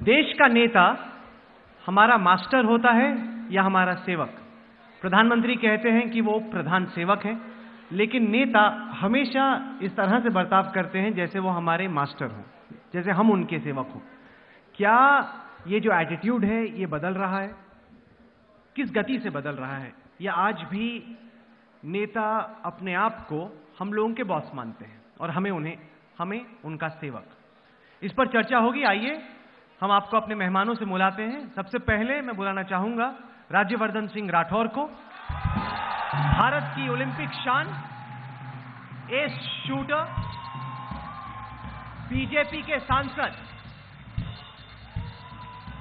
देश का नेता हमारा मास्टर होता है या हमारा सेवक? प्रधानमंत्री कहते हैं कि वो प्रधान सेवक है, लेकिन नेता हमेशा इस तरह से बर्ताव करते हैं जैसे वो हमारे मास्टर हों, जैसे हम उनके सेवक हों। क्या ये जो एटीट्यूड है ये बदल रहा है? किस गति से बदल रहा है? या आज भी नेता अपने आप को हम लोगों के बॉस मानते हैं और हमें उनका सेवक? इस पर चर्चा होगी। आइए हम आपको अपने मेहमानों से बुलाते हैं। सबसे पहले मैं बुलाना चाहूंगा राज्यवर्धन सिंह राठौर को, भारत की ओलंपिक शान, एस शूटर, बीजेपी के सांसद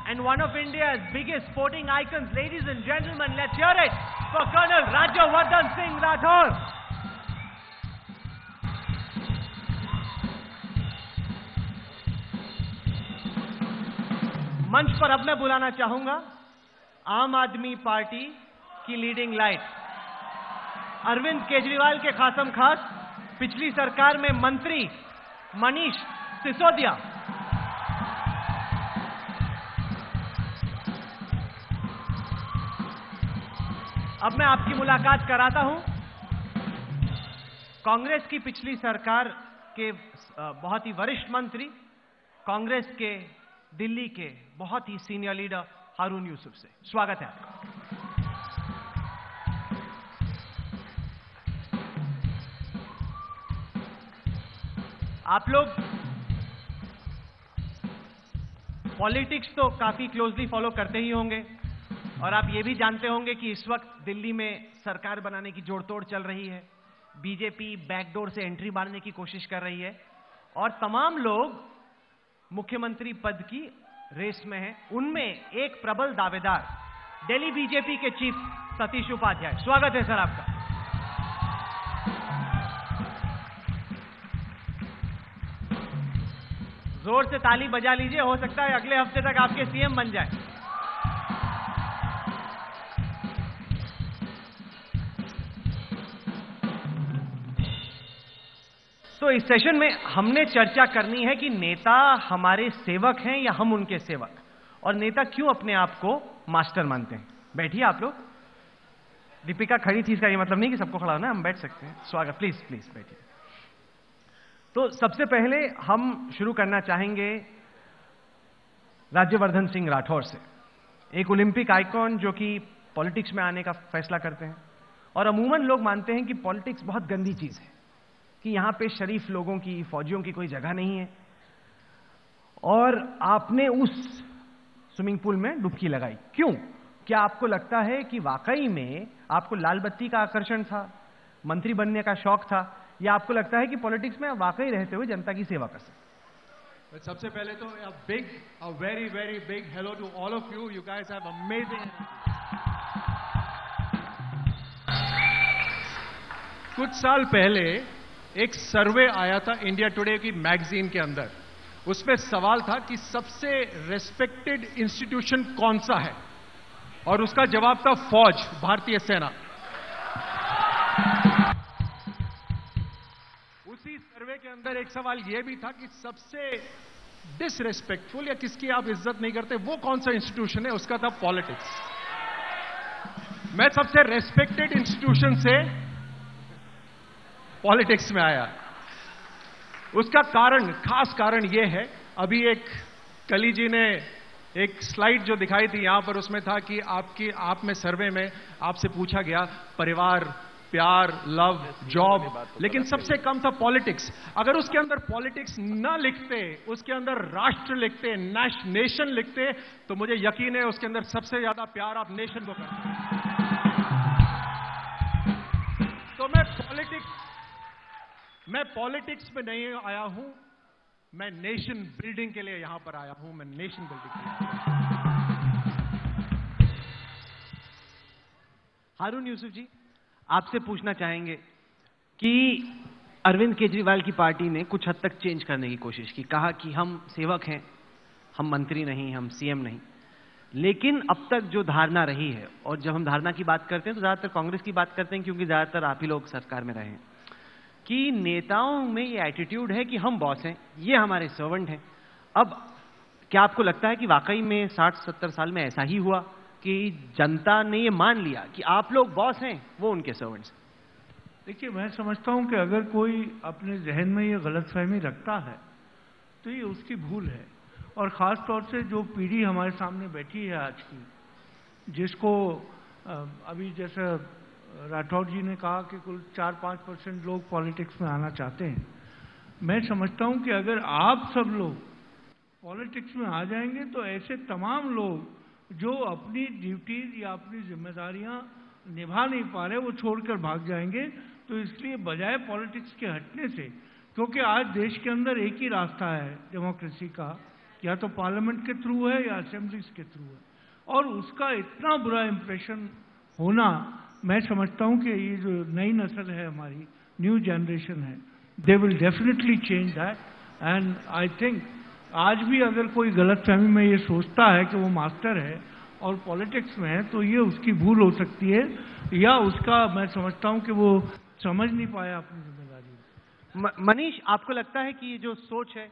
and one of India's biggest sporting icons. Ladies and gentlemen, let's hear it for Colonel Rajyavardhan Singh Rathore. मंच पर अब मैं बुलाना चाहूंगा आम आदमी पार्टी की लीडिंग लाइट, अरविंद केजरीवाल के खासम खास, पिछली सरकार में मंत्री मनीष सिसोदिया। अब मैं आपकी मुलाकात कराता हूं कांग्रेस की पिछली सरकार के बहुत ही वरिष्ठ मंत्री, कांग्रेस के दिल्ली के बहुत ही सीनियर लीडर हारून यूसुफ से। स्वागत है आपका। आप लोग पॉलिटिक्स तो काफी क्लोजली फॉलो करते ही होंगे और आप ये भी जानते होंगे कि इस वक्त दिल्ली में सरकार बनाने की जोड़तोड़ चल रही है। बीजेपी बैकडोर से एंट्री मारने की कोशिश कर रही है और तमाम लोग मुख्यमंत्री पद की रेस में हैं। उनमें एक प्रबल दावेदार दिल्ली बीजेपी के चीफ सतीश उपाध्याय। स्वागत है सर आपका। जोर से ताली बजा लीजिए, हो सकता है अगले हफ्ते तक आपके सीएम बन जाए। तो इस सेशन में हमने चर्चा करनी है कि नेता हमारे सेवक हैं या हम उनके सेवक, और नेता क्यों अपने आप को मास्टर मानते हैं। बैठिए आप लोग। दीपिका खड़ी थी, इसका ये मतलब नहीं कि सबको खड़ा होना, हम बैठ सकते हैं। स्वागत, प्लीज प्लीज बैठिए। तो सबसे पहले हम शुरू करना चाहेंगे राज्यवर्धन सिंह राठौर से, एक ओलंपिक आइकॉन जो कि पॉलिटिक्स में आने का फैसला करते हैं। और अमूमन लोग मानते हैं कि पॉलिटिक्स बहुत गंदी चीज है, कि यहां पे शरीफ लोगों की, फौजियों की कोई जगह नहीं है। और आपने उस स्विमिंग पूल में डुबकी लगाई, क्यों? क्या आपको लगता है कि वाकई में आपको लाल बत्ती का आकर्षण था, मंत्री बनने का शौक था, या आपको लगता है कि पॉलिटिक्स में आप वाकई रहते हुए जनता की सेवा कर सकते? सबसे पहले तो a very very big hello to all of you. You guys have amazing. कुछ साल पहले एक सर्वे आया था इंडिया टुडे की मैगजीन के अंदर। उसमें सवाल था कि सबसे रेस्पेक्टेड इंस्टीट्यूशन कौन सा है, और उसका जवाब था फौज, भारतीय सेना। उसी सर्वे के अंदर एक सवाल यह भी था कि सबसे डिसरेस्पेक्टफुल या किसकी आप इज्जत नहीं करते वो कौन सा इंस्टीट्यूशन है, उसका था पॉलिटिक्स। मैं सबसे रेस्पेक्टेड इंस्टीट्यूशन से पॉलिटिक्स में आया। उसका कारण, खास कारण यह है, अभी एक कली जी ने एक स्लाइड जो दिखाई थी यहां पर, उसमें था कि आप में सर्वे में आपसे पूछा गया परिवार, प्यार, लव, जॉब, लेकिन सबसे कम था पॉलिटिक्स। अगर उसके अंदर पॉलिटिक्स ना लिखते, उसके अंदर राष्ट्र लिखते, नेशन लिखते, तो मुझे यकीन है उसके अंदर सबसे ज्यादा प्यार आप नेशन को करते। तो मैं पॉलिटिक्स में नहीं आया हूं, मैं नेशन बिल्डिंग के लिए यहां पर आया हूं। मैं नेशन बिल्डिंग के लिए आया हूं। हारून यूसुफ जी, आपसे पूछना चाहेंगे कि अरविंद केजरीवाल की पार्टी ने कुछ हद तक चेंज करने की कोशिश की, कहा कि हम सेवक हैं, हम मंत्री नहीं, हम सीएम नहीं। लेकिन अब तक जो धारणा रही है, और जब हम धारणा की बात करते हैं तो ज्यादातर कांग्रेस की बात करते हैं, क्योंकि ज्यादातर आप ही लोग सरकार में रहे हैं, कि नेताओं में ये एटीट्यूड है कि हम बॉस हैं, ये हमारे सर्वेंट हैं। अब क्या आपको लगता है कि वाकई में 60-70 साल में ऐसा ही हुआ कि जनता ने ये मान लिया कि आप लोग बॉस हैं, वो उनके सर्वेंट्स? देखिए, मैं समझता हूं कि अगर कोई अपने जहन में ये गलतफहमी रखता है तो ये उसकी भूल है। और ख़ास तौर से जो पीढ़ी हमारे सामने बैठी है आज की, जिसको अभी जैसे राठौड़ जी ने कहा कि कुल 4-5% लोग पॉलिटिक्स में आना चाहते हैं, मैं समझता हूं कि अगर आप सब लोग पॉलिटिक्स में आ जाएंगे तो ऐसे तमाम लोग जो अपनी ड्यूटीज या अपनी जिम्मेदारियां निभा नहीं पा रहे वो छोड़कर भाग जाएंगे। तो इसलिए बजाय पॉलिटिक्स के हटने से, क्योंकि आज देश के अंदर एक ही रास्ता है डेमोक्रेसी का, या तो पार्लियामेंट के थ्रू है या असेंबलीज के थ्रू है, और उसका इतना बुरा इंप्रेशन होना, मैं समझता हूं कि ये जो नई नस्ल है हमारी, न्यू जनरेशन है, they will definitely change that. And I think आज भी अगर कोई गलतफहमी में ये सोचता है कि वो मास्टर है और पॉलिटिक्स में है तो ये उसकी भूल हो सकती है, या उसका मैं समझता हूं कि वो समझ नहीं पाया अपनी जिम्मेदारी। मनीष, आपको लगता है कि ये जो सोच है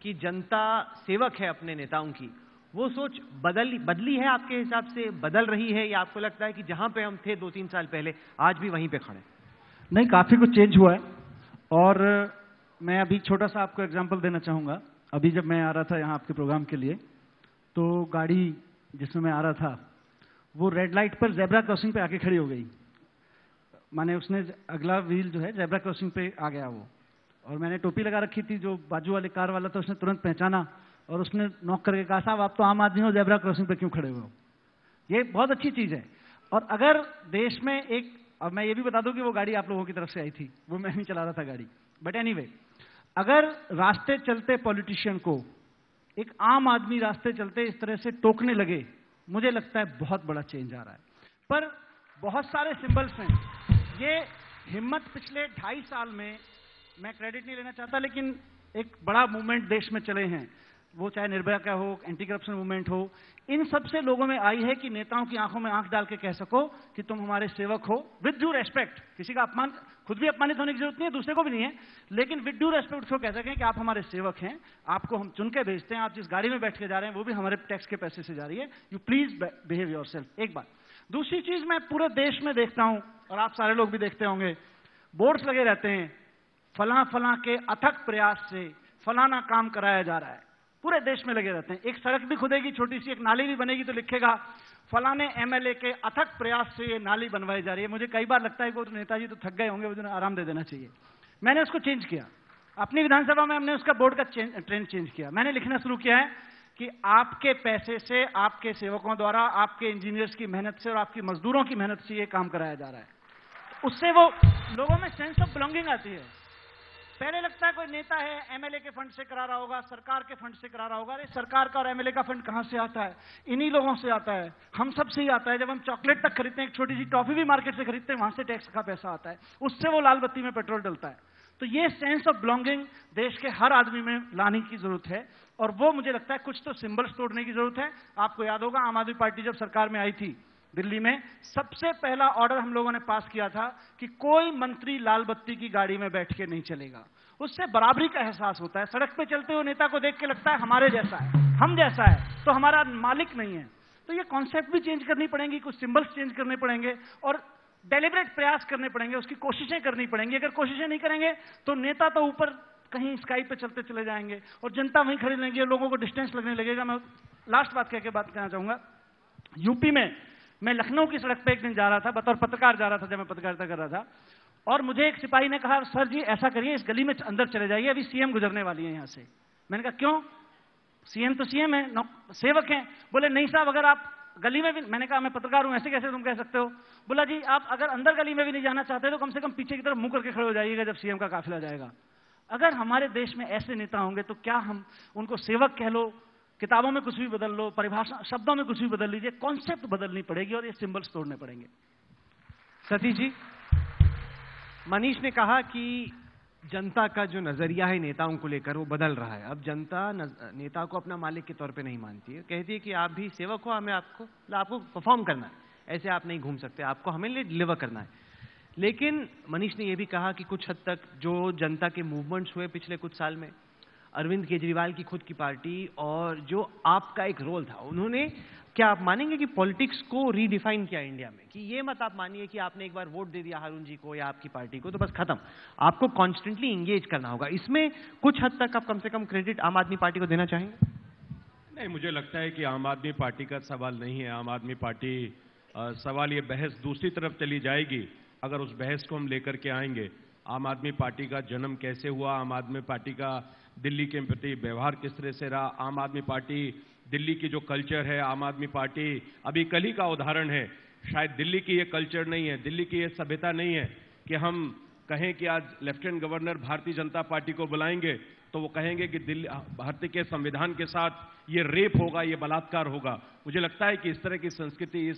कि जनता सेवक है अपने नेताओं की, वो सोच बदली है आपके हिसाब से, बदल रही है, या आपको लगता है कि जहां पे हम थे 2-3 साल पहले आज भी वहीं पे खड़े? नहीं, काफी कुछ चेंज हुआ है। और मैं अभी छोटा सा आपको एग्जांपल देना चाहूंगा। अभी जब मैं आ रहा था यहाँ आपके प्रोग्राम के लिए, तो गाड़ी जिसमें मैं आ रहा था वो रेड लाइट पर जेब्रा क्रॉसिंग पे आके खड़ी हो गई। माने उसने अगला व्हील जो है जेब्रा क्रॉसिंग पे आ गया वो, और मैंने टोपी लगा रखी थी, जो बाजू वाले कार वाला था उसने तुरंत पहचाना और उसने नॉक करके कहा, साहब आप तो आम आदमी हो, जेब्रा क्रॉसिंग पे क्यों खड़े हुए हो? ये बहुत अच्छी चीज है। और अगर देश में एक, और मैं ये भी बता दूं कि वो गाड़ी आप लोगों की तरफ से आई थी, वो मैं नहीं चला रहा था गाड़ी, बट एनीवे, अगर रास्ते चलते पॉलिटिशियन को एक आम आदमी रास्ते चलते इस तरह से टोकने लगे, मुझे लगता है बहुत बड़ा चेंज आ रहा है। पर बहुत सारे सिंबल्स हैं। ये हिम्मत पिछले 2.5 साल में, मैं क्रेडिट नहीं लेना चाहता, लेकिन एक बड़ा मूवमेंट देश में चले हैं, वो चाहे निर्भया का हो, एंटी करप्शन मूवमेंट हो, इन सबसे लोगों में आई है कि नेताओं की आंखों में आंख डाल के कह सको कि तुम हमारे सेवक हो, विद ड्यू रेस्पेक्ट। किसी का अपमान, खुद भी अपमानित होने की जरूरत नहीं है, दूसरे को भी नहीं है, लेकिन विद ड्यू रेस्पेक्ट उसको कह सकें कि आप हमारे सेवक हैं, आपको हम चुन के भेजते हैं, आप जिस गाड़ी में बैठ के जा रहे हैं वो भी हमारे टैक्स के पैसे से जा रही है, यू प्लीज बिहेव योरसेल्फ। एक बात। दूसरी चीज, मैं पूरे देश में देखता हूं और आप सारे लोग भी देखते होंगे, बोर्ड्स लगे रहते हैं, फलां फलां के अथक प्रयास से फलाना काम कराया जा रहा है, पूरे देश में लगे रहते हैं। एक सड़क भी खुदेगी, छोटी सी एक नाली भी बनेगी तो लिखेगा फलाने एमएलए के अथक प्रयास से ये नाली बनवाई जा रही है। मुझे कई बार लगता है कि वो तो नेताजी तो थक गए होंगे, वो आराम दे देना चाहिए। मैंने उसको चेंज किया, अपनी विधानसभा में हमने उसका बोर्ड का ट्रेंड चेंज किया। मैंने लिखना शुरू किया है कि आपके पैसे से, आपके सेवकों द्वारा, आपके इंजीनियर्स की मेहनत से और आपकी मजदूरों की मेहनत से ये काम कराया जा रहा है। उससे वो लोगों में सेंस ऑफ बिलोंगिंग आती है। पहले लगता है कोई नेता है, एमएलए के फंड से करा रहा होगा, सरकार के फंड से करा रहा होगा। अरे सरकार का और एमएलए का फंड कहां से आता है? इन्हीं लोगों से आता है, हम सब से ही आता है। जब हम चॉकलेट तक खरीदते हैं, एक छोटी सी टॉफी भी मार्केट से खरीदते हैं, वहां से टैक्स का पैसा आता है, उससे वो लाल बत्ती में पेट्रोल डलता है। तो ये सेंस ऑफ बिलोंगिंग देश के हर आदमी में लाने की जरूरत है, और वो मुझे लगता है कुछ तो सिंबल्स तोड़ने की जरूरत है। आपको याद होगा, आम आदमी पार्टी जब सरकार में आई थी दिल्ली में, सबसे पहला ऑर्डर हम लोगों ने पास किया था कि कोई मंत्री लाल बत्ती की गाड़ी में बैठ के नहीं चलेगा। उससे बराबरी का एहसास होता है। सड़क पे चलते हुए नेता को देख के लगता है हमारे जैसा है, हम जैसा है, तो हमारा मालिक नहीं है। तो ये कॉन्सेप्ट भी चेंज करनी पड़ेंगी, कुछ सिंबल्स चेंज करने पड़ेंगे और डेलिब्रेट प्रयास करने पड़ेंगे, उसकी कोशिशें करनी पड़ेंगी। अगर कोशिशें नहीं करेंगे तो नेता तो ऊपर कहीं स्काई पे चलते चले जाएंगे और जनता वहीं खड़ी रहेंगी और लोगों को डिस्टेंस लगने लगेगा। मैं लास्ट बात कहना चाहूंगा, यूपी में मैं लखनऊ की सड़क पे एक दिन जा रहा था, बतौर पत्रकार जा रहा था, जब मैं पत्रकारिता कर रहा था, और मुझे एक सिपाही ने कहा, सर जी ऐसा करिए, इस गली में अंदर चले जाइए, अभी सीएम गुजरने वाली है यहां से। मैंने कहा क्यों? सीएम तो सीएम है, सेवक हैं। बोले नहीं साहब, अगर आप गली में भी, मैंने कहा मैं पत्रकार हूं, ऐसे कैसे तुम कह सकते हो? बोला जी आप अगर अंदर गली में भी नहीं जाना चाहते तो कम से कम पीछे की तरफ मुंह करके खड़े हो जाइएगा जब सीएम का काफिला जाएगा। अगर हमारे देश में ऐसे नेता होंगे तो क्या हम उनको सेवक कह लो, किताबों में कुछ भी बदल लो, परिभाषा शब्दों में कुछ भी बदल लीजिए, कॉन्सेप्ट बदलनी पड़ेगी और ये सिंबल्स तोड़ने पड़ेंगे। सतीश जी, मनीष ने कहा कि जनता का जो नजरिया है नेताओं को लेकर वो बदल रहा है। अब जनता नेता को अपना मालिक के तौर पे नहीं मानती है, कहती है कि आप भी सेवक हो, हमें आपको परफॉर्म करना है, ऐसे आप नहीं घूम सकते, आपको हमें लिए डिलीवर करना है। लेकिन मनीष ने यह भी कहा कि कुछ हद तक जो जनता के मूवमेंट्स हुए पिछले कुछ साल में, अरविंद केजरीवाल की खुद की पार्टी और जो आपका एक रोल था, उन्होंने, क्या आप मानेंगे कि पॉलिटिक्स को रीडिफाइन किया इंडिया में? कि ये मत आप मानिए कि आपने एक बार वोट दे दिया हारून जी को या आपकी पार्टी को तो बस खत्म, आपको कॉन्स्टेंटली इंगेज करना होगा। इसमें कुछ हद तक आप कम से कम क्रेडिट आम आदमी पार्टी को देना चाहेंगे? नहीं, मुझे लगता है कि आम आदमी पार्टी का सवाल नहीं है। आम आदमी पार्टी सवाल, ये बहस दूसरी तरफ चली जाएगी अगर उस बहस को हम लेकर के आएंगे। आम आदमी पार्टी का जन्म कैसे हुआ, आम आदमी पार्टी का दिल्ली के प्रति व्यवहार किस तरह से रहा, आम आदमी पार्टी दिल्ली की जो कल्चर है, आम आदमी पार्टी अभी कल ही का उदाहरण है। शायद दिल्ली की ये कल्चर नहीं है, दिल्ली की ये सभ्यता नहीं है कि हम कहें कि आज lieutenant governor Bharatiya Janata party को बुलाएंगे तो वो कहेंगे कि दिल्ली भारतीय के संविधान के साथ ये रेप होगा, ये बलात्कार होगा। मुझे लगता है कि इस तरह की संस्कृति,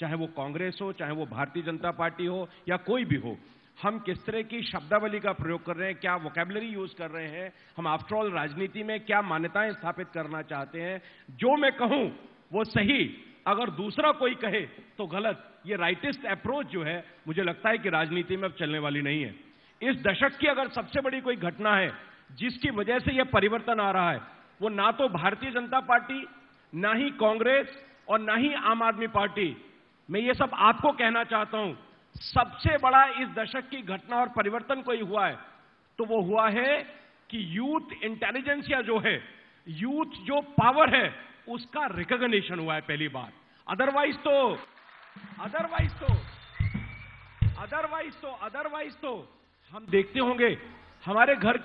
चाहे वो कांग्रेस हो, चाहे वो भारतीय जनता पार्टी हो या कोई भी हो, हम किस तरह की शब्दावली का प्रयोग कर रहे हैं, क्या वोकैबुलरी यूज कर रहे हैं, हम आफ्टर ऑल राजनीति में क्या मान्यताएं स्थापित करना चाहते हैं। जो मैं कहूं वो सही, अगर दूसरा कोई कहे तो गलत। ये राइटिस्ट अप्रोच जो है, मुझे लगता है कि राजनीति में अब चलने वाली नहीं है। इस दशक की अगर सबसे बड़ी कोई घटना है जिसकी वजह से यह परिवर्तन आ रहा है, वो ना तो भारतीय जनता पार्टी, ना ही कांग्रेस और ना ही आम आदमी पार्टी। मैं ये सब आपको कहना चाहता हूं, सबसे बड़ा इस दशक की घटना और परिवर्तन कोई हुआ है तो वो हुआ है कि यूथ इंटेलिजेंसिया जो है, यूथ जो पावर है, उसका रिकॉग्निशन हुआ है पहली बार। अदरवाइज तो हम देखते होंगे हमारे घर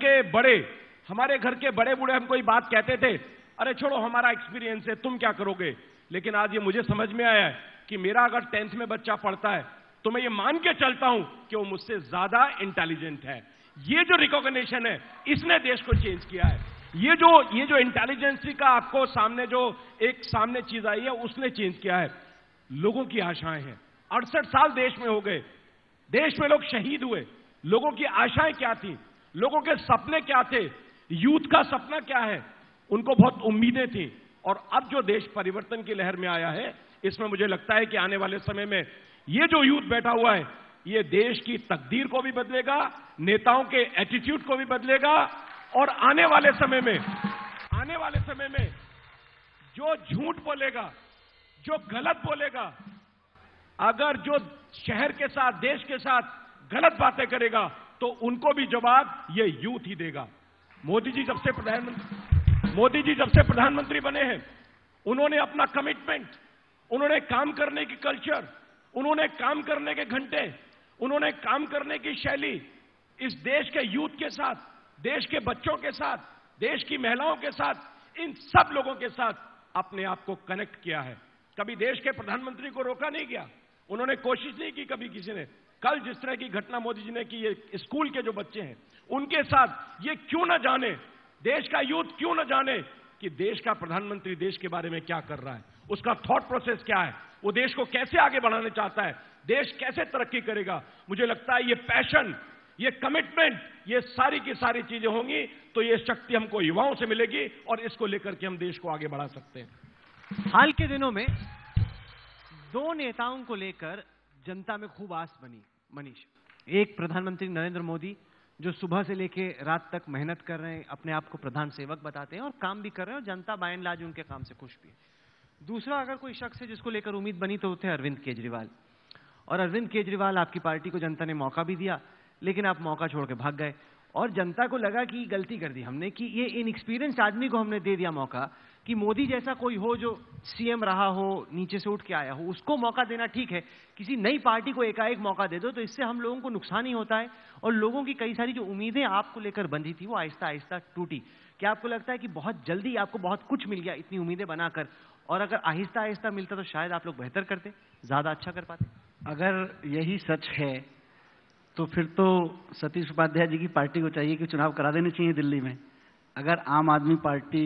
के बड़े बूढ़े हमको ये बात कहते थे, अरे छोड़ो हमारा एक्सपीरियंस है, तुम क्या करोगे। लेकिन आज ये मुझे समझ में आया है कि मेरा अगर 10th में बच्चा पढ़ता है तो मैं ये मान के चलता हूं कि वो मुझसे ज्यादा इंटेलिजेंट है। ये जो रिकॉग्निशन है, इसने देश को चेंज किया है। ये जो इंटेलिजेंसी का आपको सामने जो एक सामने चीज आई है, उसने चेंज किया है। लोगों की आशाएं हैं, 68 साल देश में हो गए, देश में लोग शहीद हुए, लोगों की आशाएं क्या थी, लोगों के सपने क्या थे, यूथ का सपना क्या है, उनको बहुत उम्मीदें थी। और अब जो देश परिवर्तन की लहर में आया है, इसमें मुझे लगता है कि आने वाले समय में ये जो यूथ बैठा हुआ है, ये देश की तकदीर को भी बदलेगा, नेताओं के एटीट्यूड को भी बदलेगा। और आने वाले समय में जो झूठ बोलेगा, जो गलत बोलेगा, अगर जो शहर के साथ, देश के साथ गलत बातें करेगा, तो उनको भी जवाब ये यूथ ही देगा। मोदी जी जब से प्रधानमंत्री बने हैं, उन्होंने अपना कमिटमेंट, उन्होंने काम करने की कल्चर, उन्होंने काम करने के घंटे, उन्होंने काम करने की शैली इस देश के यूथ के साथ, देश के बच्चों के साथ, देश की महिलाओं के साथ, इन सब लोगों के साथ अपने आप को कनेक्ट किया है। कभी देश के प्रधानमंत्री को रोका नहीं गया, उन्होंने कोशिश नहीं की कभी किसी ने। कल जिस तरह की घटना मोदी जी ने की, ये स्कूल के जो बच्चे हैं उनके साथ, ये क्यों ना जाने, देश का यूथ क्यों ना जाने कि देश का प्रधानमंत्री देश के बारे में क्या कर रहा है, उसका थॉट प्रोसेस क्या है, वो देश को कैसे आगे बढ़ाना चाहता है, देश कैसे तरक्की करेगा। मुझे लगता है ये पैशन, ये कमिटमेंट, ये सारी की सारी चीजें होंगी तो ये शक्ति हमको युवाओं से मिलेगी और इसको लेकर के हम देश को आगे बढ़ा सकते हैं। हाल के दिनों में दो नेताओं को लेकर जनता में खूब आस बनी मनीष। एक प्रधानमंत्री नरेंद्र मोदी, जो सुबह से लेके रात तक मेहनत कर रहे हैं, अपने आप को प्रधान सेवक बताते हैं और काम भी कर रहे हैं और जनता बाय एंड लार्ज उनके काम से खुश भी है। दूसरा अगर कोई शख्स है जिसको लेकर उम्मीद बनी तो वो थे अरविंद केजरीवाल। और अरविंद केजरीवाल, आपकी पार्टी को जनता ने मौका भी दिया, लेकिन आप मौका छोड़ के भाग गए और जनता को लगा कि गलती कर दी हमने, कि ये इनएक्सपीरियंस आदमी को हमने दे दिया मौका, कि मोदी जैसा कोई हो जो सीएम रहा हो, नीचे से उठ के आया हो, उसको मौका देना ठीक है, किसी नई पार्टी को एकाएक मौका दे दो तो इससे हम लोगों को नुकसान ही होता है और लोगों की कई सारी जो उम्मीदें आपको लेकर बंधी थी वो आहिस्ता आहिस्ता टूटी। क्या आपको लगता है कि बहुत जल्दी आपको बहुत कुछ मिल गया इतनी उम्मीदें बनाकर, और अगर आहिस्ता आहिस्ता मिलता तो शायद आप लोग बेहतर करते, ज्यादा अच्छा कर पाते? अगर यही सच है तो फिर तो सतीश उपाध्याय जी की पार्टी को चाहिए कि चुनाव करा देने चाहिए दिल्ली में। अगर आम आदमी पार्टी,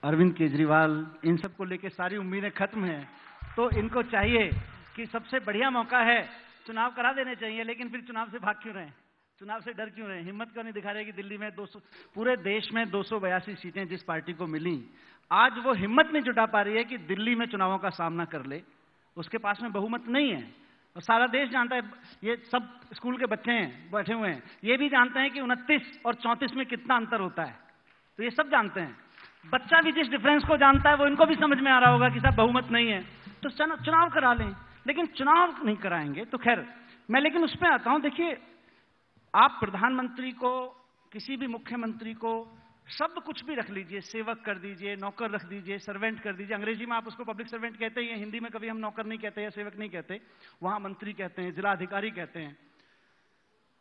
अरविंद केजरीवाल, इन सब को लेकर सारी उम्मीदें खत्म हैं तो इनको चाहिए कि सबसे बढ़िया मौका है, चुनाव करा देने चाहिए। लेकिन फिर चुनाव से भाग क्यों रहे, चुनाव से डर क्यों रहे, हिम्मत क्यों नहीं दिखा रहे कि दिल्ली में 200, पूरे देश में 282 सीटें जिस पार्टी को मिली, आज वो हिम्मत नहीं जुटा पा रही है कि दिल्ली में चुनावों का सामना कर ले। उसके पास में बहुमत नहीं है और सारा देश जानता है, ये सब स्कूल के बच्चे हैं बैठे हुए हैं, ये भी जानते हैं कि 29 और 34 में कितना अंतर होता है। तो ये सब जानते हैं। बच्चा भी जिस डिफरेंस को जानता है वो इनको भी समझ में आ रहा होगा कि साहब बहुमत नहीं है तो चुनाव करा लें, लेकिन चुनाव नहीं कराएंगे तो खैर मैं लेकिन उसमें आता हूं। देखिए, आप प्रधानमंत्री को, किसी भी मुख्यमंत्री को शब्द कुछ भी रख लीजिए, सेवक कर दीजिए, नौकर रख दीजिए, सर्वेंट कर दीजिए। अंग्रेजी में आप उसको पब्लिक सर्वेंट कहते हैं, हिंदी में कभी हम नौकर नहीं कहते या सेवक नहीं कहते, वहां मंत्री कहते हैं, जिला अधिकारी कहते हैं।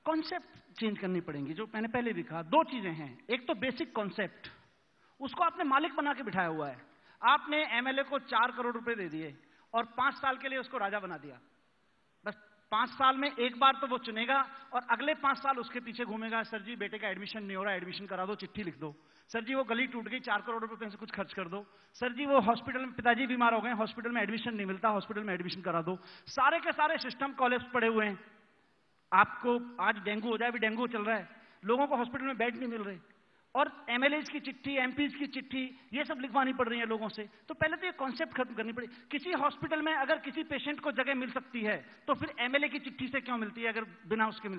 कॉन्सेप्ट चेंज करनी पड़ेंगी। जो मैंने पहले भी कहा, दो चीजें हैं। एक तो बेसिक कॉन्सेप्ट, उसको आपने मालिक बना के बिठाया हुआ है। आपने एमएलए को 4 करोड़ रुपए दे दिए और 5 साल के लिए उसको राजा बना दिया। बस 5 साल में एक बार तो वो चुनेगा और अगले 5 साल उसके पीछे घूमेगा। सर जी बेटे का एडमिशन नहीं हो रहा, एडमिशन करा दो, चिट्ठी लिख दो। सर जी वो गली टूट गई, 4 करोड़ रुपए से कुछ खर्च कर दो। सर जी वो हॉस्पिटल में पिताजी बीमार हो गए, हॉस्पिटल में एडमिशन नहीं मिलता, हॉस्पिटल में एडमिशन करा दो। सारे के सारे सिस्टम कॉलेप्स पड़े हुए हैं। आपको आज डेंगू हो जाए, अभी डेंगू चल रहा है, लोगों को हॉस्पिटल में बेड नहीं मिल रहे और एमएलएज की चिट्ठी, एमपीज की चिट्ठी, ये सब लिखवानी पड़ रही है लोगों से। तो पहले तो ये कॉन्सेप्ट खत्म करनी पड़ेगी। किसी हॉस्पिटल में अगर किसी पेशेंट को जगह मिल सकती है तो फिर एमएलए की चिट्ठी से क्यों मिलती है? अगर बिना उसके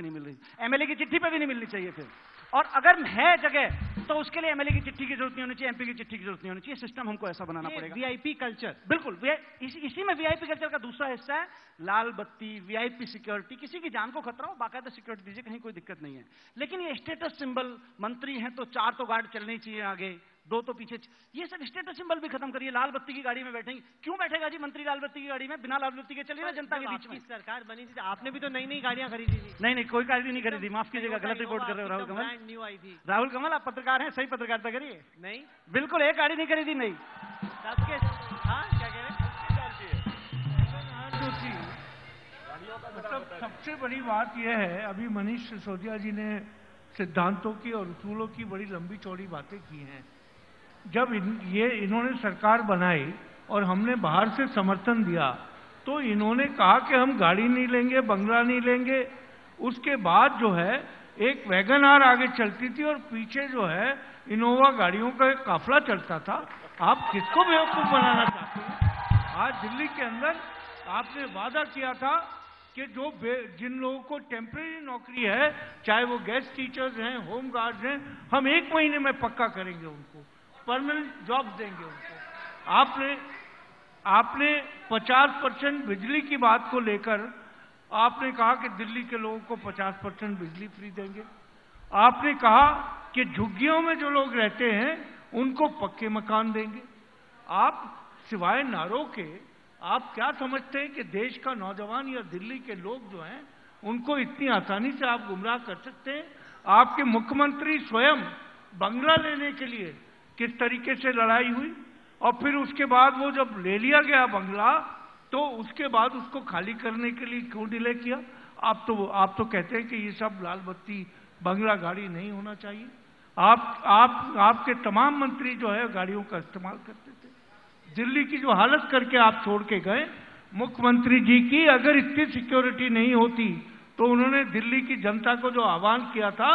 नहीं मिल रही, एमएलए की चिट्ठी पे भी नहीं मिलनी चाहिए फिर। और अगर है जगह तो उसके लिए एमएलए की चिट्ठी की जरूरत नहीं होनी चाहिए, एमपी की चिट्ठी की जरूरत नहीं होनी चाहिए। सिस्टम हमको ऐसा बनाना पड़ेगा। वीआईपी कल्चर, बिल्कुल। इसी में वीआईपी कल्चर का दूसरा हिस्सा है लाल बत्ती, वीआईपी सिक्योरिटी। किसी की जान को खतरा हो, बाकायदा सिक्योरिटी दीजिए, कहीं कोई दिक्कत नहीं है। लेकिन ये स्टेटस सिंबल, मंत्री हैं तो 4 तो गार्ड चलनी चाहिए आगे, 2 तो पीछे, ये सब स्टेटस सिंबल भी खत्म करिए। लाल बत्ती की गाड़ी में बैठेंगे, क्यों बैठेगा जी मंत्री लाल बत्ती की गाड़ी में? बिना लाल बत्ती के चलिए ना जनता के बीच में। सरकार बनी थी, आपने भी तो नई नई गाड़ियां खरीदी थी। नहीं, कोई गाड़ी नहीं खरीदी, माफ कीजिएगा, गलत रिपोर्ट कर रहे हो राहुल कमल। न्यू आई थी। राहुल कमल, आप पत्रकार हैं, सही पत्रकारिता करिए। नहीं, बिल्कुल एक गाड़ी नहीं खरीदी। नहीं, सबके, हाँ क्या कह रहे हैं? मतलब सबसे बड़ी बात यह है, अभी मनीष सिसोदिया जी ने सिद्धांतों की और उसूलों की बड़ी लंबी चौड़ी बातें की हैं। जब इन्होंने सरकार बनाई और हमने बाहर से समर्थन दिया तो इन्होंने कहा कि हम गाड़ी नहीं लेंगे, बंगला नहीं लेंगे। उसके बाद जो है एक वैगन आर आगे चलती थी और पीछे जो है इनोवा गाड़ियों का एक काफिला चलता था। आप किसको बेवकूफ बनाना चाहते हैं? आज दिल्ली के अंदर आपने वादा किया था कि जिन लोगों को टेम्परेरी नौकरी है, चाहे वो गेस्ट टीचर्स हैं, होम गार्ड्स हैं, हम 1 महीने में पक्का करेंगे, उनको परमानेंट जॉब्स देंगे उनको। आपने 50% बिजली की बात को लेकर आपने कहा कि दिल्ली के लोगों को 50% बिजली फ्री देंगे। आपने कहा कि झुग्गियों में जो लोग रहते हैं उनको पक्के मकान देंगे। आप सिवाय नारों के आप क्या समझते हैं कि देश का नौजवान या दिल्ली के लोग जो हैं उनको इतनी आसानी से आप गुमराह कर सकते हैं? आपके मुख्यमंत्री स्वयं बंगला लेने के लिए किस तरीके से लड़ाई हुई और फिर उसके बाद वो जब ले लिया गया बंगला तो उसके बाद उसको खाली करने के लिए क्यों डिले किया? आप तो कहते हैं कि ये सब लाल बत्ती बंगला गाड़ी नहीं होना चाहिए। आपके तमाम मंत्री जो है गाड़ियों का इस्तेमाल करते थे। दिल्ली की जो हालत करके आप छोड़ के गए मुख्यमंत्री जी की, अगर इतनी सिक्योरिटी नहीं होती तो उन्होंने दिल्ली की जनता को जो आह्वान किया था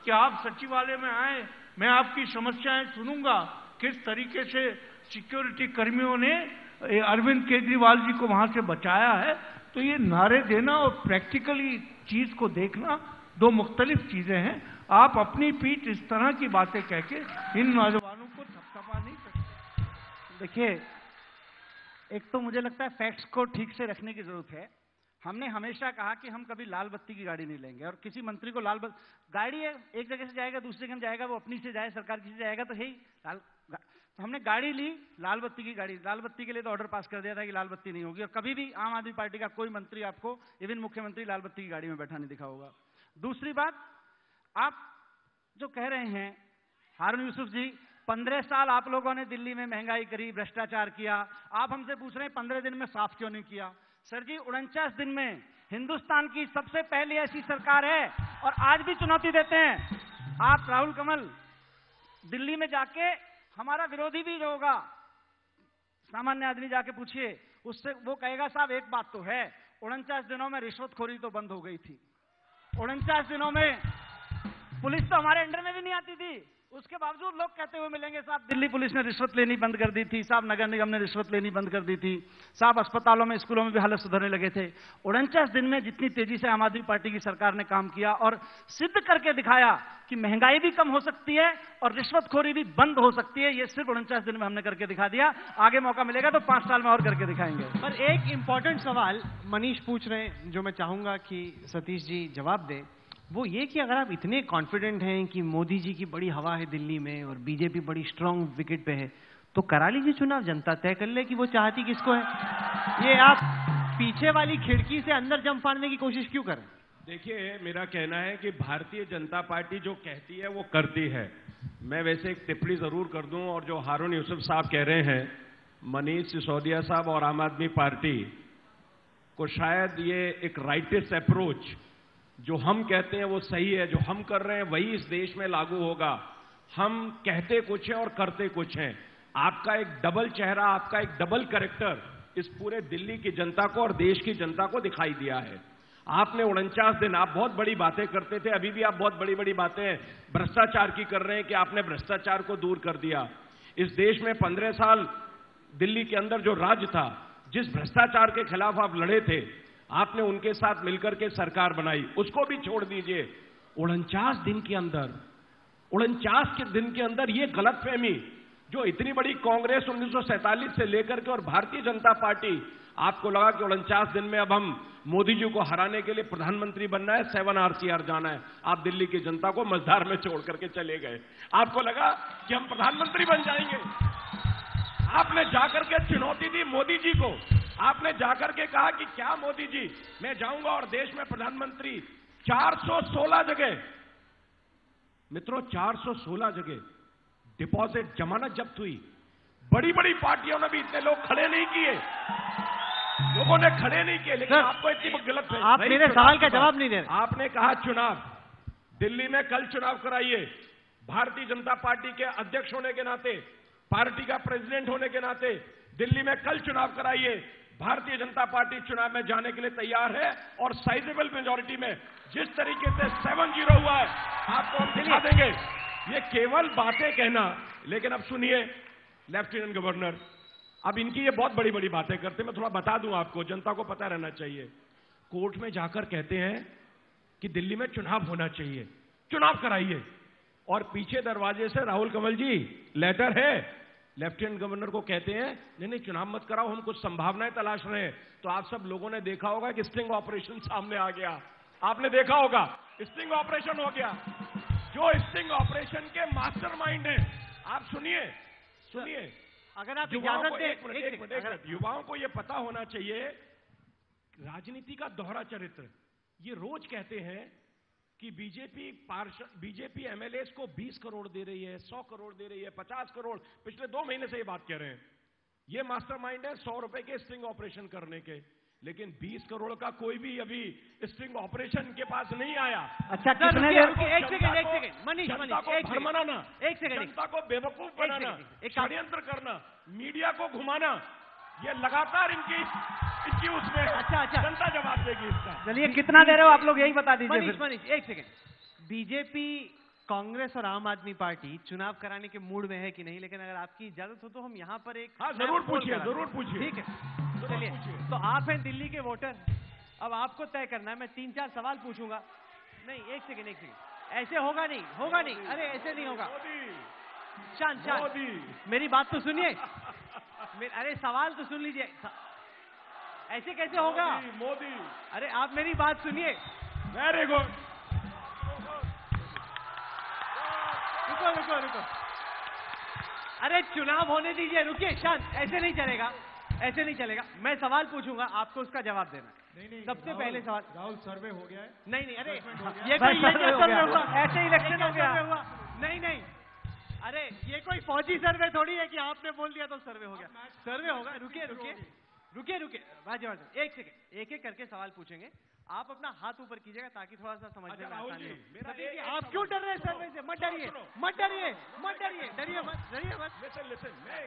कि आप सचिवालय में आए, मैं आपकी समस्याएं सुनूंगा, किस तरीके से सिक्योरिटी कर्मियों ने अरविंद केजरीवाल जी को वहां से बचाया है। तो ये नारे देना और प्रैक्टिकली चीज को देखना 2 मुख्तलिफ चीजें हैं। आप अपनी पीठ इस तरह की बातें कह के इन नौजवानों को थपथपा नहीं सकते। देखिए, एक तो मुझे लगता है फैक्ट्स को ठीक से रखने की जरूरत है। हमने हमेशा कहा कि हम कभी लाल बत्ती की गाड़ी नहीं लेंगे और किसी मंत्री को गाड़ी है, एक जगह से जाएगा दूसरी जगह जाएगा, वो अपनी से जाए सरकार किसी से जाएगा तो है ही तो हमने गाड़ी ली लाल बत्ती की गाड़ी। लाल बत्ती के लिए तो ऑर्डर पास कर दिया था कि लाल बत्ती नहीं होगी और कभी भी आम आदमी पार्टी का कोई मंत्री आपको, इवन मुख्यमंत्री, लाल बत्ती की गाड़ी में बैठा नहीं दिखा होगा। दूसरी बात, आप जो कह रहे हैं हारून यूसुफ जी, 15 साल आप लोगों ने दिल्ली में महंगाई करी, भ्रष्टाचार किया। आप हमसे पूछ रहे हैं 15 दिन में साफ क्यों नहीं किया? सर जी 49 दिन में हिंदुस्तान की सबसे पहली ऐसी सरकार है और आज भी चुनौती देते हैं। आप राहुल कमल दिल्ली में जाके, हमारा विरोधी भी जो होगा, सामान्य आदमी जाके पूछिए उससे, वो कहेगा साहब एक बात तो है, 49 दिनों में रिश्वतखोरी तो बंद हो गई थी। 49 दिनों में पुलिस तो हमारे अंडर में भी नहीं आती थी। उसके बावजूद लोग कहते हुए मिलेंगे साहब दिल्ली पुलिस ने रिश्वत लेनी बंद कर दी थी, साहब नगर निगम ने रिश्वत लेनी बंद कर दी थी, साहब अस्पतालों में स्कूलों में भी हालत सुधरने लगे थे। 49 दिन में जितनी तेजी से आम आदमी पार्टी की सरकार ने काम किया और सिद्ध करके दिखाया कि महंगाई भी कम हो सकती है और रिश्वतखोरी भी बंद हो सकती है, ये सिर्फ 49 दिन में हमने करके दिखा दिया। आगे मौका मिलेगा तो 5 साल में और करके दिखाएंगे। पर एक इंपॉर्टेंट सवाल मनीष पूछ रहे हैं जो मैं चाहूंगा कि सतीश जी जवाब दें, वो ये कि अगर आप इतने कॉन्फिडेंट हैं कि मोदी जी की बड़ी हवा है दिल्ली में और बीजेपी बड़ी स्ट्रांग विकेट पे है, तो करा लीजिए चुनाव, जनता तय कर ले कि वो चाहती किसको है। ये आप पीछे वाली खिड़की से अंदर जंप मारने की कोशिश क्यों करें? देखिए, मेरा कहना है कि भारतीय जनता पार्टी जो कहती है वो करती है। मैं वैसे एक टिप्पणी जरूर कर दूं, और जो हारून यूसुफ साहब कह रहे हैं, मनीष सिसोदिया साहब और आम आदमी पार्टी को शायद ये एक राइटिस्ट अप्रोच, जो हम कहते हैं वो सही है, जो हम कर रहे हैं वही इस देश में लागू होगा। हम कहते कुछ हैं और करते कुछ हैं। आपका एक डबल चेहरा, आपका एक डबल कैरेक्टर इस पूरे दिल्ली की जनता को और देश की जनता को दिखाई दिया है। आपने 49 दिन, आप बहुत बड़ी बातें करते थे, अभी भी आप बहुत बड़ी बड़ी बातें भ्रष्टाचार की कर रहे हैं कि आपने भ्रष्टाचार को दूर कर दिया। इस देश में 15 साल दिल्ली के अंदर जो राज था, जिस भ्रष्टाचार के खिलाफ आप लड़े थे, आपने उनके साथ मिलकर के सरकार बनाई, उसको भी छोड़ दीजिए। 49 दिन के अंदर, 49 दिन के अंदर ये गलतफहमी जो इतनी बड़ी कांग्रेस 1947 से लेकर के और भारतीय जनता पार्टी, आपको लगा कि 49 दिन में अब हम मोदी जी को हराने के लिए प्रधानमंत्री बनना है, 7 RCR जाना है। आप दिल्ली की जनता को मझधार में छोड़ करके चले गए। आपको लगा कि हम प्रधानमंत्री बन जाएंगे। आपने जाकर के चुनौती दी मोदी जी को। आपने जाकर के कहा कि क्या मोदी जी, मैं जाऊंगा और देश में प्रधानमंत्री। 416 जगह, मित्रों 416 जगह डिपॉजिट, जमानत जब्त हुई। बड़ी बड़ी पार्टियों ने भी इतने लोग खड़े नहीं किए, लोगों ने खड़े नहीं किए, लेकिन आपको इतनी गलत है। आप मेरे सवाल का जवाब नहीं दे रहे। आपने कहा चुनाव दिल्ली में कल चुनाव कराइए। भारतीय जनता पार्टी के अध्यक्ष होने के नाते, पार्टी का प्रेसिडेंट होने के नाते दिल्ली में कल चुनाव कराइए। भारतीय जनता पार्टी चुनाव में जाने के लिए तैयार है और साइजेबल मेजॉरिटी में, जिस तरीके से 7-0 हुआ है, आपको हम दिखा देंगे। ये केवल बातें कहना, लेकिन अब सुनिए लेफ्टिनेंट गवर्नर, अब इनकी ये बहुत बड़ी बड़ी बातें करते हैं। मैं थोड़ा बता दूं आपको, जनता को पता रहना चाहिए। कोर्ट में जाकर कहते हैं कि दिल्ली में चुनाव होना चाहिए, चुनाव कराइए, और पीछे दरवाजे से राहुल कंवल जी लेटर है, लेफ्टिनेंट गवर्नर को कहते हैं नहीं नहीं चुनाव मत कराओ, हम कुछ संभावनाएं तलाश रहे हैं। तो आप सब लोगों ने देखा होगा कि स्टिंग ऑपरेशन सामने आ गया। आपने देखा होगा स्टिंग ऑपरेशन हो गया। जो स्टिंग ऑपरेशन के मास्टरमाइंड हैं, आप सुनिए सुनिए, अगर आप युवाओं इजाजत को, दें, एक मिनट, युवाओं को यह पता होना चाहिए राजनीति का दोहरा चरित्र। ये रोज कहते हैं कि बीजेपी एमएलए को 20 करोड़ दे रही है, 100 करोड़ दे रही है, 50 करोड़, पिछले 2 महीने से ये बात कह रहे हैं। ये मास्टरमाइंड है 100 रुपए के स्टिंग ऑपरेशन करने के, लेकिन 20 करोड़ का कोई भी अभी स्टिंग ऑपरेशन के पास नहीं आया। अच्छा, कितने देर? एक सेकंड मनीष, भरमाना, एक सेकंड, जनता को बेवकूफ बनाना, षड्यंत्र करना, मीडिया को घुमाना, ये लगातार इनकी उसमें। अच्छा, जनता जवाब देगी इसका। चलिए, कितना दे रहे हो आप लोग, यही बता दीजिए। मनीष, एक सेकंड। बीजेपी, कांग्रेस और आम आदमी पार्टी चुनाव कराने के मूड में है कि नहीं? लेकिन अगर आपकी इजाजत हो तो हम यहाँ पर एक, हाँ जरूर पूछिए, जरूर पूछिए। ठीक है, चलिए। तो आप हैं दिल्ली के वोटर, अब आपको तय करना है। मैं 3-4 सवाल पूछूंगा। नहीं, एक सेकंड, ऐसे होगा नहीं, अरे ऐसे नहीं होगा। शांत, मेरी बात तो सुनिए। अरे सवाल तो सुन लीजिए, ऐसे कैसे होगा? मोदी, अरे आप मेरी बात सुनिए। Very good. रुको। अरे चुनाव होने दीजिए, रुकिए, शांत, ऐसे नहीं चलेगा। मैं सवाल पूछूंगा, आपको उसका जवाब देना। नहीं, सबसे पहले सवाल। राहुल, सर्वे हो गया है? नहीं, अरे ये कोई सर्वे हुआ? ऐसे इलेक्शन हो गया? नहीं, अरे ये कोई फौजी सर्वे थोड़ी है कि आपने बोल दिया तो सर्वे हो गया। सर्वे होगा। रुकिए, राजवर्धन, एक सेकंड, एक करके सवाल पूछेंगे। आप अपना हाथ ऊपर कीजिएगा ताकि थोड़ा सा समझने में आसानी हो। आप क्यों डर रहे हैं सर्वे से? मत डरिए, डरिए मत। लिसन, मैं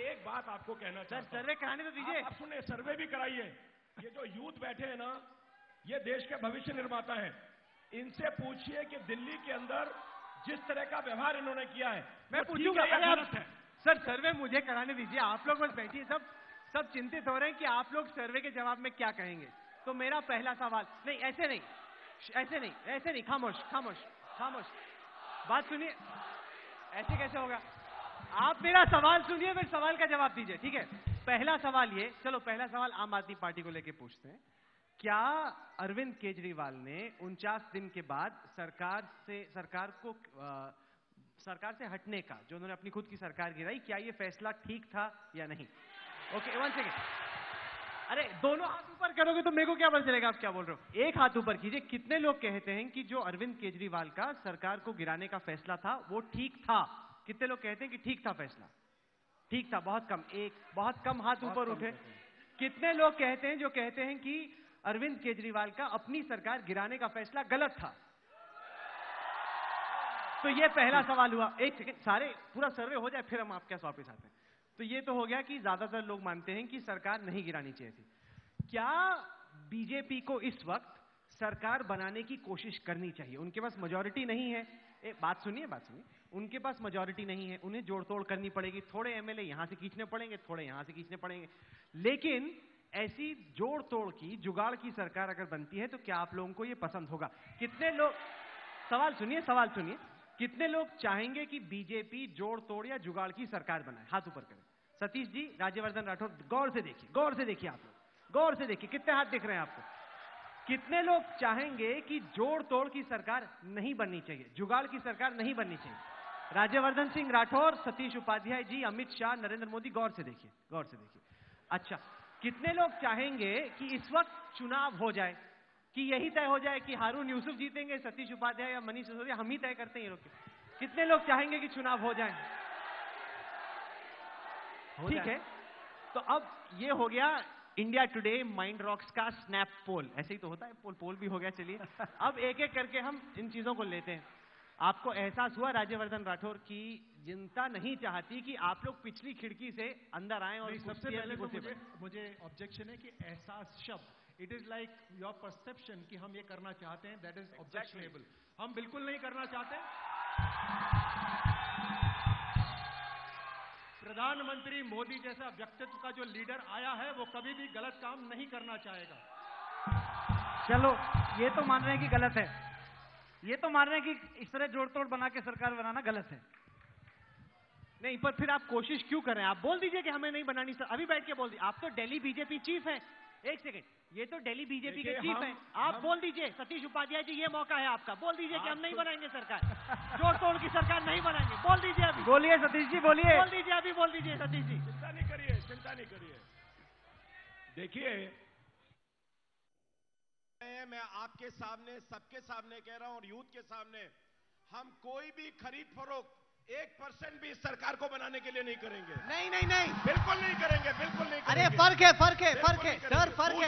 एक बात आपको कहना चाहता हूं। सर्वे कराने तो दीजिए। आप सुनिए, सर्वे भी कराइए। ये जो यूथ बैठे हैं ना, ये देश के भविष्य निर्माता हैं। इनसे पूछिए कि दिल्ली के अंदर जिस तरह का व्यवहार इन्होंने किया है मैं वो ठीक पूछूंगा। है या अरे गलत है? सर सर्वे मुझे कराने दीजिए, आप लोग बस बैठिए, सब चिंतित हो रहे हैं कि आप लोग सर्वे के जवाब में क्या कहेंगे। तो मेरा पहला सवाल, नहीं ऐसे नहीं, खामोश, बात सुनिए, ऐसे कैसे होगा? आप मेरा सवाल सुनिए, फिर सवाल का जवाब दीजिए, ठीक है? पहला सवाल ये, चलो पहला सवाल आम आदमी पार्टी को लेके पूछते हैं। क्या अरविंद केजरीवाल ने 49 दिन के बाद सरकार से हटने का, जो उन्होंने अपनी खुद की सरकार गिराई, क्या ये फैसला ठीक था या नहीं? Okay, 1 second. अरे दोनों हाथ ऊपर करोगे तो मेरे को क्या पता चलेगा आप क्या बोल रहे हो? एक हाथ ऊपर कीजिए। कितने लोग कहते हैं कि जो अरविंद केजरीवाल का सरकार को गिराने का फैसला था वो ठीक था? कितने लोग कहते हैं कि ठीक था फैसला? ठीक था, बहुत कम हाथ ऊपर उठे। कितने लोग कहते हैं जो कहते हैं कि अरविंद केजरीवाल का अपनी सरकार गिराने का फैसला गलत था? तो ये पहला सवाल हुआ। 1 सेकेंड, सारे पूरा सर्वे हो जाए फिर हम आपके पास वापस आते हैं। तो ये तो हो गया कि ज्यादातर लोग मानते हैं कि सरकार नहीं गिरानी चाहिए थी। क्या बीजेपी को इस वक्त सरकार बनाने की कोशिश करनी चाहिए? उनके पास मेजॉरिटी नहीं है। बात सुनिए, उनके पास मेजॉरिटी नहीं है, उन्हें जोड़ तोड़ करनी पड़ेगी। थोड़े एमएलए यहां से खींचने पड़ेंगे, थोड़े यहां से खींचने पड़ेंगे। लेकिन ऐसी जोड़ तोड़ की, जुगाड़ की सरकार अगर बनती है तो क्या आप लोगों को यह पसंद होगा? कितने लोग, सवाल सुनिए, कितने लोग चाहेंगे कि बीजेपी जोड़ तोड़ या जुगाड़ की सरकार बनाए? हाथ ऊपर करें। सतीश जी, राज्यवर्धन राठौर, गौर से देखिए आप लोग, गौर से देखिए, कितने हाथ दिख रहे हैं आपको? कितने लोग चाहेंगे कि जोड़ तोड़ की सरकार नहीं बननी चाहिए, जुगाड़ की सरकार नहीं बननी चाहिए? राज्यवर्धन सिंह राठौर, सतीश उपाध्याय जी, अमित शाह, नरेंद्र मोदी, गौर से देखिए। अच्छा, कितने लोग चाहेंगे कि इस वक्त चुनाव हो जाए, कि यही तय हो जाए कि हारून यूसुफ जीतेंगे, सतीश उपाध्याय या मनीष सिसोदिया, हम ही तय करते हैं ये लोग? कितने लोग चाहेंगे कि चुनाव हो जाए? ठीक है, तो अब ये हो गया इंडिया टुडे माइंड रॉक्स का स्नैप पोल। ऐसे ही तो होता है, पोल भी हो गया। चलिए अब एक एक करके हम इन चीजों को लेते हैं। आपको एहसास हुआ राज्यवर्धन राठौर की जनता नहीं चाहती कि आप लोग पिछली खिड़की से अंदर आए? और सबसे पहले तो मुझे ऑब्जेक्शन है कि एहसास शब्द, it is like your perception कि हम ये करना चाहते हैं, दैट इज ऑब्जेक्शनेबल। हम बिल्कुल नहीं करना चाहते। प्रधानमंत्री मोदी जैसा व्यक्तित्व का जो लीडर आया है वो कभी भी गलत काम नहीं करना चाहेगा। चलो, ये तो मान रहे हैं कि गलत है, ये तो मान रहे हैं कि इस तरह जोड़ तोड़ बना के सरकार बनाना गलत है। नहीं, पर फिर आप कोशिश क्यों कर रहे हैं? आप बोल दीजिए कि हमें नहीं बनानी सर, अभी बैठ के बोल दीजिए। आप तो दिल्ली बीजेपी चीफ हैं। 1 सेकेंड, ये तो दिल्ली बीजेपी के चीफ हैं। आप बोल दीजिए, सतीश उपाध्याय जी, ये मौका है आपका, बोल दीजिए कि हम नहीं बनाएंगे सरकार, जोड़ तोड़ की सरकार नहीं बनाएंगे। बोल दीजिए अभी। बोलिए सतीश जी, बोलिए। बोल दीजिए अभी, बोल दीजिए सतीश जी। चिंता नहीं करिए। देखिए, मैं आपके सामने, सबके सामने कह रहा हूं और यूथ के सामने, हम कोई भी खरीद फरोख्त 1% भी इस सरकार को बनाने के लिए नहीं करेंगे। नहीं, बिल्कुल नहीं करेंगे, बिल्कुल नहीं करेंगे। अरे फर्क है सर, फर्क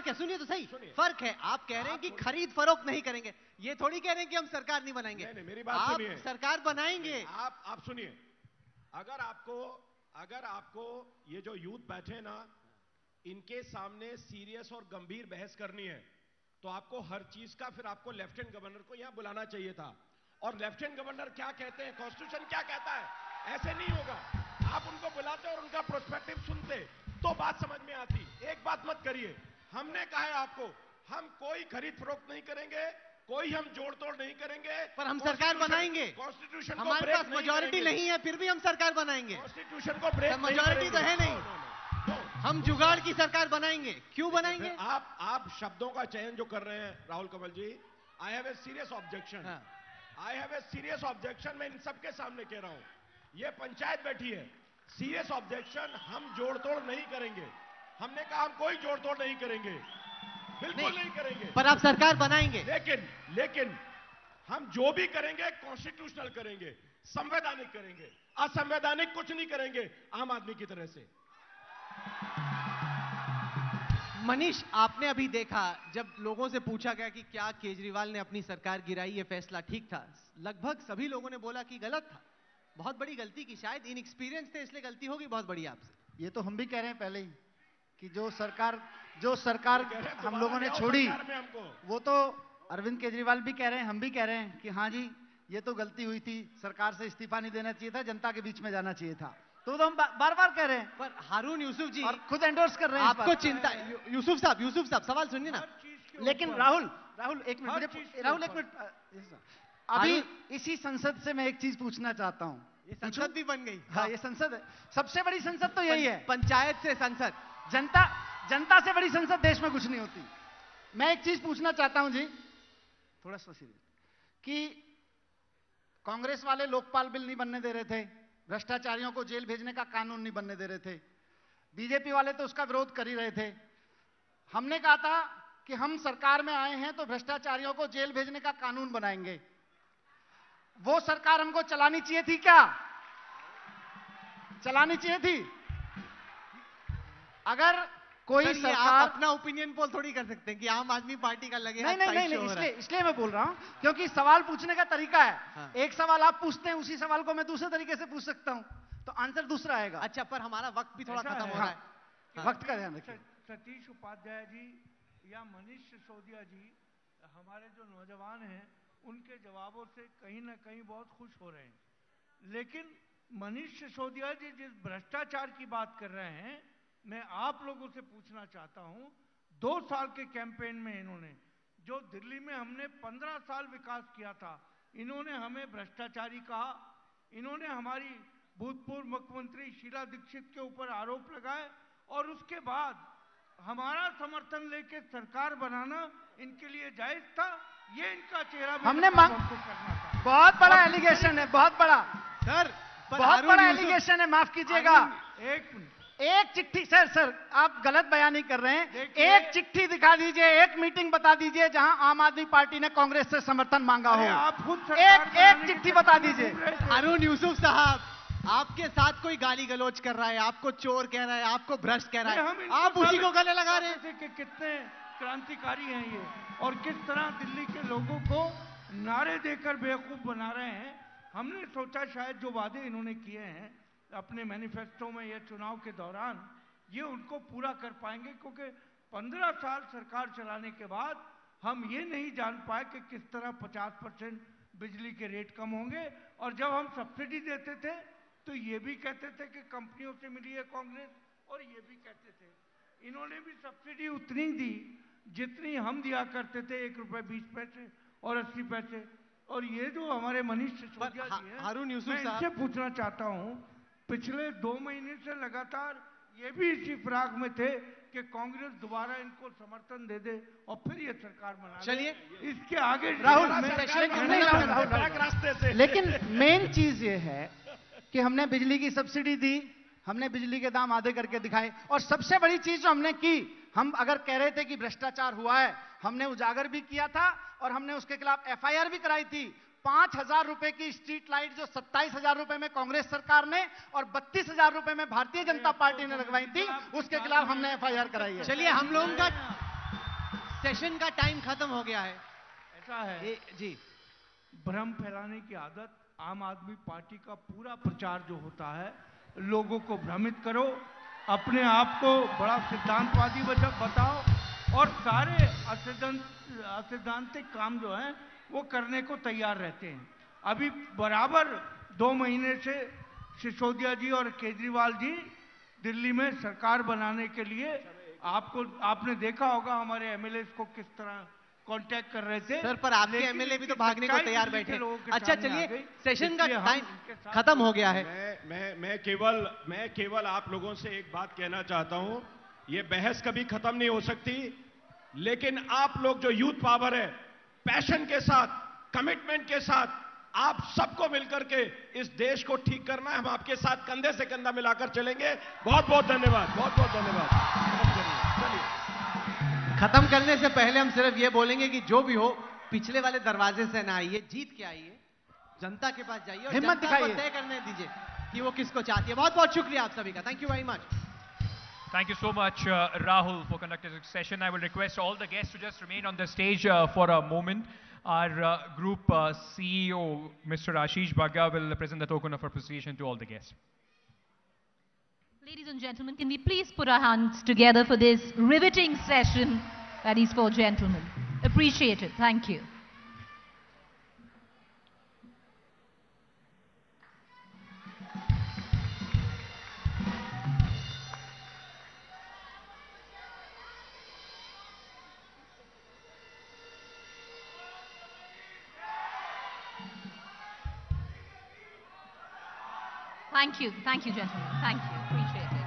है। सुनिए तो सही, फर्क है। आप कह रहे हैं कि खरीद फरोख्त नहीं करेंगे, ये थोड़ी कह रहे हैं कि हम सरकार नहीं बनाएंगे। नहीं, मेरी बात सुनिए। आप सरकार बनाएंगे। आप सुनिए, अगर आपको ये जो यूथ बैठे ना, इनके सामने सीरियस और गंभीर बहस करनी है तो आपको हर चीज का फिर आपको लेफ्टिनेंट गवर्नर को यहां बुलाना चाहिए था। और लेफ्टिनेंट गवर्नर क्या कहते हैं, कॉन्स्टिट्यूशन क्या कहता है, ऐसे नहीं होगा। आप उनको बुलाते और उनका प्रोस्पेक्टिव सुनते तो बात समझ में आती। एक बात मत करिए, हमने कहा है आपको, हम कोई खरीद फरोख्त नहीं करेंगे, कोई हम जोड़ तोड़ नहीं करेंगे, पर हम सरकार बनाएंगे। कॉन्स्टिट्यूशन हमारे पास मेजॉरिटी नहीं है, फिर भी हम सरकार बनाएंगे। कॉन्स्टिट्यूशन को ब्रेक मेजॉरिटी तो है नहीं, हम जुगाड़ की सरकार बनाएंगे। क्यों बनाएंगे? आप शब्दों का चयन जो कर रहे हैं Rahul Kamal ji, I have a serious objection. I have a serious objection. मैं इन सबके सामने कह रहा हूं, ये पंचायत बैठी है, सीरियस ऑब्जेक्शन। हम जोड़ तोड़ नहीं करेंगे। हमने कहा हम कोई जोड़ तोड़ नहीं करेंगे, बिल्कुल नहीं करेंगे। पर आप सरकार बनाएंगे। लेकिन हम जो भी करेंगे कॉन्स्टिट्यूशनल करेंगे, संवैधानिक करेंगे, असंवैधानिक कुछ नहीं करेंगे आम आदमी की तरह से। मनीष, आपने अभी देखा जब लोगों से पूछा गया कि क्या केजरीवाल ने अपनी सरकार गिराई, ये फैसला ठीक था, लगभग सभी लोगों ने बोला कि गलत था, बहुत बड़ी गलती की, शायद इनएक्सपीरियंस थे इसलिए गलती होगी बहुत बड़ी आपसे। ये तो हम भी कह रहे हैं पहले ही कि जो सरकार हम लोगों ने छोड़ी, वो तो अरविंद केजरीवाल भी कह रहे हैं, हम भी कह रहे हैं कि हाँ जी, ये तो गलती हुई थी, सरकार से इस्तीफा नहीं देना चाहिए था, जनता के बीच में जाना चाहिए था। तो हम बार बार कह रहे हैं। पर हारून यूसुफ जी, और खुद एंडोर्स कर रहे हैं। आपको चिंता, यूसुफ साहब सवाल सुनिए ना। लेकिन राहुल एक मिनट, राहुल एक मिनट, अभी इसी संसद से मैं एक चीज पूछना चाहता हूं। ये संसद भी बन गई। हाँ, ये संसद है, सबसे बड़ी संसद तो यही है, पंचायत से संसद। जनता से बड़ी संसद देश में कुछ नहीं होती। मैं एक चीज पूछना चाहता हूं जी, थोड़ा सा सीरियस, कि कांग्रेस वाले लोकपाल बिल नहीं बनने दे रहे थे, भ्रष्टाचारियों को जेल भेजने का कानून नहीं बनने दे रहे थे, बीजेपी वाले तो उसका विरोध कर ही रहे थे। हमने कहा था कि हम सरकार में आए हैं तो भ्रष्टाचारियों को जेल भेजने का कानून बनाएंगे। वो सरकार हमको चलानी चाहिए थी क्या? चलानी चाहिए थी? अगर कोई सरकार, आप अपना ओपिनियन पोल थोड़ी कर सकते हैं कि आम आदमी पार्टी का लगे। नहीं, इसलिए मैं बोल रहा हूं क्योंकि सवाल पूछने का तरीका है। हाँ। एक सवाल आप पूछते हैं, उसी सवाल को मैं दूसरे तरीके से पूछ सकता हूं, तो आंसर दूसरा आएगा। अच्छा, पर हमारा वक्त भी थोड़ा खत्म हो रहा है। वक्त का ध्यान रखिए। सतीश उपाध्याय जी या मनीष सिसोदिया जी, हमारे जो नौजवान हैं, उनके जवाबों से कहीं ना कहीं बहुत खुश हो रहे हैं। लेकिन मनीष सिसोदिया जी जिस भ्रष्टाचार की बात कर रहे हैं, मैं आप लोगों से पूछना चाहता हूं, 2 साल के कैंपेन में इन्होंने जो दिल्ली में हमने 15 साल विकास किया था, इन्होंने हमें भ्रष्टाचारी कहा। इन्होंने हमारी भूतपूर्व मुख्यमंत्री शीला दीक्षित के ऊपर आरोप लगाए और उसके बाद हमारा समर्थन लेके सरकार बनाना इनके लिए जायज था। ये इनका चेहरा हमने करना था। बहुत बड़ा एलिगेशन है, बहुत बड़ा सर, बहुत बड़ा एलिगेशन है, माफ कीजिएगा। एक मिनट, एक चिट्ठी, सर आप गलत बयान नहीं कर रहे हैं। एक चिट्ठी दिखा दीजिए, एक मीटिंग बता दीजिए जहां आम आदमी पार्टी ने कांग्रेस से समर्थन मांगा हो। आप खुद एक चिट्ठी बता दीजिए। हारून यूसुफ साहब, आपके साथ कोई गाली गलौज कर रहा है, आपको चोर कह रहा है, आपको भ्रष्ट कह रहा है, आप उसी को गले लगा रहे हैं कि कितने क्रांतिकारी हैं ये, और किस तरह दिल्ली के लोगों को नारे देकर बेवकूफ बना रहे हैं। हमने सोचा शायद जो वादे इन्होंने किए हैं अपने मैनिफेस्टो में ये चुनाव के दौरान, ये उनको पूरा कर पाएंगे, क्योंकि 15 साल सरकार चलाने के बाद हम ये नहीं जान पाए कि किस तरह 50% बिजली के रेट कम होंगे। और जब हम सब्सिडी देते थे तो ये भी कहते थे कि कंपनियों से मिली है कांग्रेस, और ये भी कहते थे। इन्होंने भी सब्सिडी उतनी दी जितनी हम दिया करते थे, 1 रुपए 20 पैसे और 80 पैसे। और ये जो हमारे मनीष सिसोदिया जी हैं, हारून यूसुफ मैं इनसे पूछना चाहता हूँ, पिछले 2 महीने से लगातार ये भी इसी फिराक में थे कि कांग्रेस दोबारा इनको समर्थन दे दे और फिर ये सरकार बना। चलिए इसके आगे राहुल, रास्ते से। लेकिन मेन चीज ये है कि हमने बिजली की सब्सिडी दी, हमने बिजली के दाम आधे करके दिखाए, और सबसे बड़ी चीज जो हमने की, हम अगर कह रहे थे कि भ्रष्टाचार हुआ है, हमने उजागर भी किया था और हमने उसके खिलाफ एफआईआर भी कराई थी। 5,000 रुपए की स्ट्रीट लाइट जो 27,000 रुपए में कांग्रेस सरकार ने और 32,000 रुपए में भारतीय जनता पार्टी ने लगवाई थी, उसके खिलाफ हमने एफआईआर कराई है। चलिए, हम लोगों का सेशन का टाइम खत्म हो गया है। ऐसा है जी, भ्रम फैलाने की आदत, आम आदमी पार्टी का पूरा प्रचार जो होता है, लोगों को भ्रमित करो, अपने आप को बड़ा सिद्धांतवादी बताओ और सारे असैद्धांतिक काम जो है वो करने को तैयार रहते हैं। अभी बराबर 2 महीने से सिसोदिया जी और केजरीवाल जी दिल्ली में सरकार बनाने के लिए, आपने देखा होगा हमारे एमएलए को किस तरह कांटेक्ट कर रहे थे। सर, पर आपके एमएलए भी तो भागने को तैयार बैठे। अच्छा, चलिए, सेशन का टाइम खत्म हो गया है। मैं केवल आप लोगों से एक बात कहना चाहता हूं, ये बहस कभी खत्म नहीं हो सकती, लेकिन आप लोग जो यूथ पावर है, पैशन के साथ, कमिटमेंट के साथ, आप सबको मिलकर के इस देश को ठीक करना है। हम आपके साथ कंधे से कंधा मिलाकर चलेंगे। बहुत बहुत धन्यवाद, बहुत बहुत धन्यवाद। चलिए, खत्म करने से पहले हम सिर्फ ये बोलेंगे कि जो भी हो, पिछले वाले दरवाजे से ना आइए, जीत के आइए, जनता के पास जाइए और हिम्मत जनता को दिखाइए, तय करने दीजिए कि वो किसको चाहती है। बहुत बहुत शुक्रिया आप सभी का। Thank you very much. Thank you so much, Rahul, for conducting this session. I will request all the guests to just remain on the stage for a moment. Our group CEO, Mr. Ashish Bhaga, will present the token of appreciation to all the guests. Ladies and gentlemen, can we please put our hands together for this riveting session that is for gentlemen. Appreciate it. Thank you. Thank you, gentlemen. Thank you. Appreciate it.